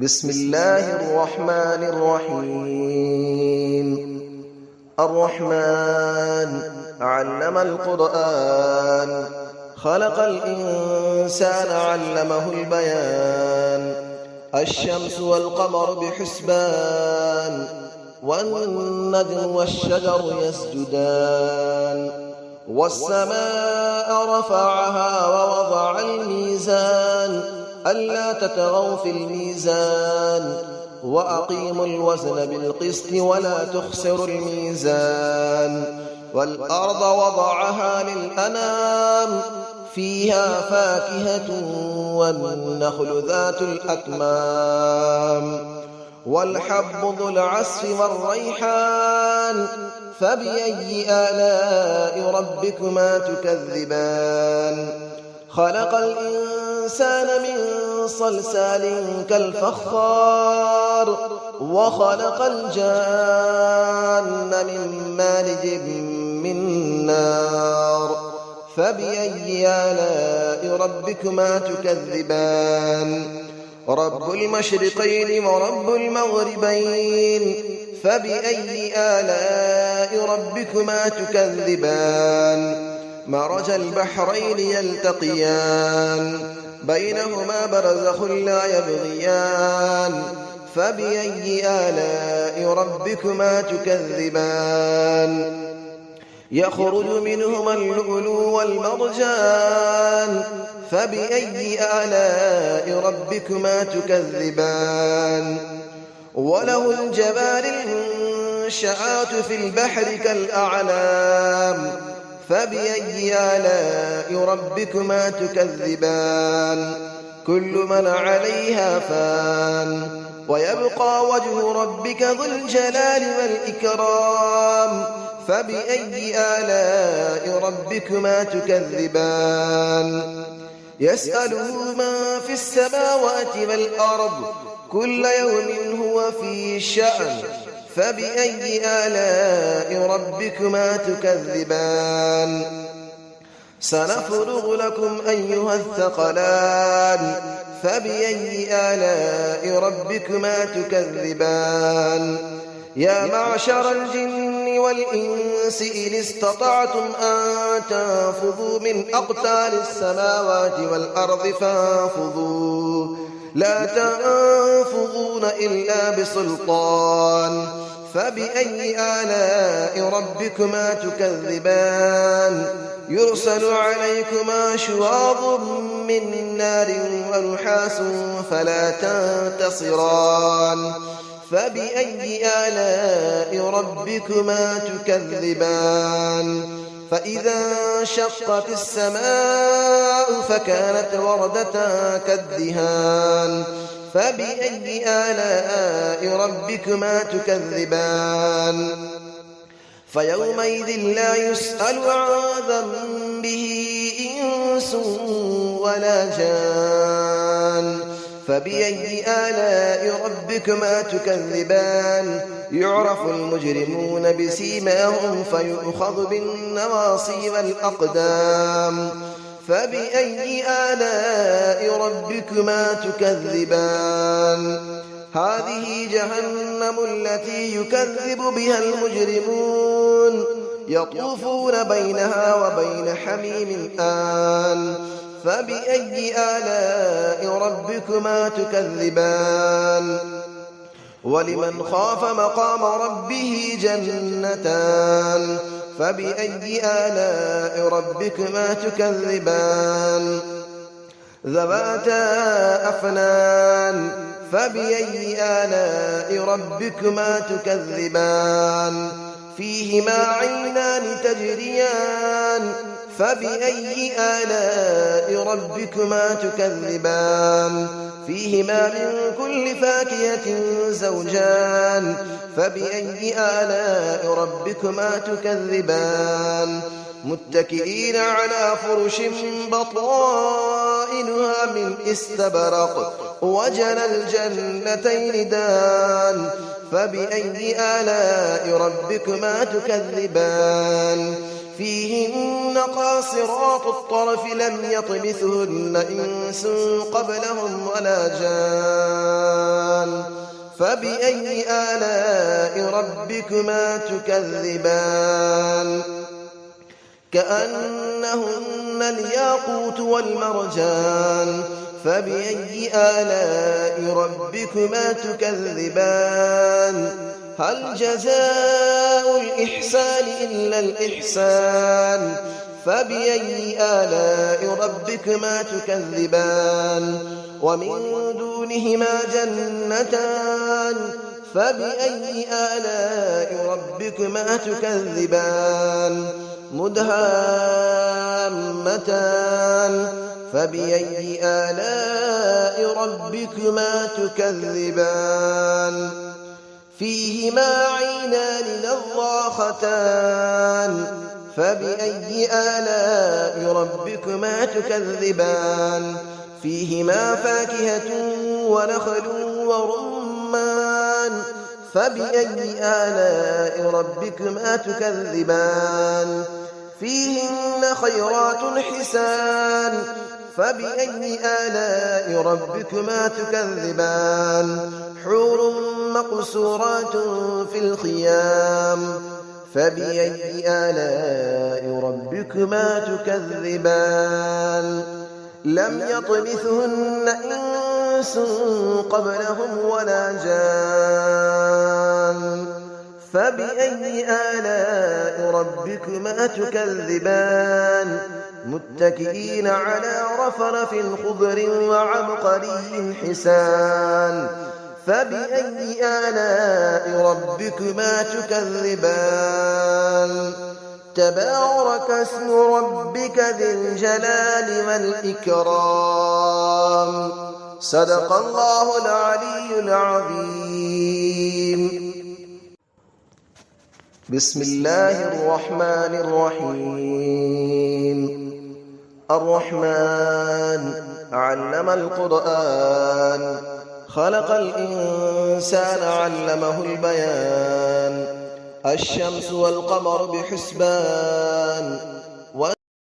بسم الله الرحمن الرحيم. الرحمن علم القرآن، خلق الإنسان علمه البيان. الشمس والقمر بحسبان، والنجم والشجر يسجدان. والسماء رفعها ووضع الميزان، ألا تطغوا في الميزان، وأقيموا الوزن بالقسط ولا تخسروا الميزان. والأرض وضعها للأنام، فيها فاكهة والنخل ذات الأكمام. والحب ذو العصف والريحان، فبأي آلاء ربكما تكذبان. خلق الإنسان من صلصال كالفخار، وخلق الجان من مارج من نار. فبأي آلاء ربكما تكذبان. رب المشرقين ورب المغربين، فبأي آلاء ربكما تكذبان. مرج البحرين يلتقيان، بينهما برزخ لا يبغيان. فبأي آلاء ربكما تكذبان. يخرج منهما اللؤلؤ والمرجان، فبأي آلاء ربكما تكذبان. وله الجوار المنشآت في البحر كالأعلام، فبأي آلاء ربكما تكذبان. كل من عليها فان، ويبقى وجه ربك ذو الجلال والإكرام. فبأي آلاء ربكما تكذبان. يسأله من في السماوات والأرض، كل يوم هو في شأن. فبأي آلاء ربكما تكذبان. سنفرغ لكم أيها الثقلان، فبأي آلاء ربكما تكذبان. يا معشر الجن والإنس إن استطعتم أن تنفذوا من أقطار السماوات والأرض فانفذوا، لا تنفذون إلا بسلطان. فبأي آلاء ربكما تكذبان. يرسل عليكما شواظ من نار ونحاس فلا تنتصران. فبأي آلاء ربكما تكذبان. فإذا انشقت السماء فكانت وردة كالدهان. فبأي آلاء ربكما تكذبان. فيومئذ لا يسأل عن ذنبه إنس ولا جان. فبأي آلاء ربكما تكذبان. يعرف المجرمون بسيماهم فيؤخذ بالنواصي والأقدام. فبأي آلاء ربكما تكذبان. هذه جهنم التي يكذب بها المجرمون، يطوفون بينها وبين حميم آن. فبأي آلاء ربكما تكذبان. ولمن خاف مقام ربه جنتان. فبأي آلاء ربكما تكذبان. ذواتا أفنان. فبأي آلاء ربكما تكذبان. فيهما عينان تجريان. فبأي آلاء ربكما تكذبان. فيهما من كل فاكهة زوجان. فبأي آلاء ربكما تكذبان. متكئين على فرش بطائنها من استبرق، وجنى الجنتين دان. فبأي آلاء ربكما تكذبان. فيهن قاصرات الطرف لم يطمثهن إنس قبلهم ولا جان. فبأي آلاء ربكما تكذبان كأنهن الياقوت والمرجان فبأي آلاء ربكما تكذبان هل جزاء الإحسان إلا الإحسان فبأي آلاء ربكما تكذبان ومن دونهما جنتان فبأي آلاء ربكما تكذبان مدهامتان فبأي آلاء ربكما تكذبان فيهما عينان نضاختان فبأي آلاء ربكما تكذبان فيهما فاكهة ونخل ورمان فبأي آلاء ربكما تكذبان فيهن خيرات حسان فبأي آلاء ربكما تكذبان حور مقصورات في الخيام فبأي آلاء ربكما تكذبان لم يطمثهن إنس قبلهم ولا جان فبأي آلاء ربكما تكذبان متكئين على رفرف خضر وعبقري حسان فبأي آلاء ربكما تكذبان تبارك اسم ربك ذي الجلال والإكرام صدق الله العلي العظيم بسم الله الرحمن الرحيم الرحمن علم القرآن خلق الإنسان علمه البيان الشمس والقمر بحسبان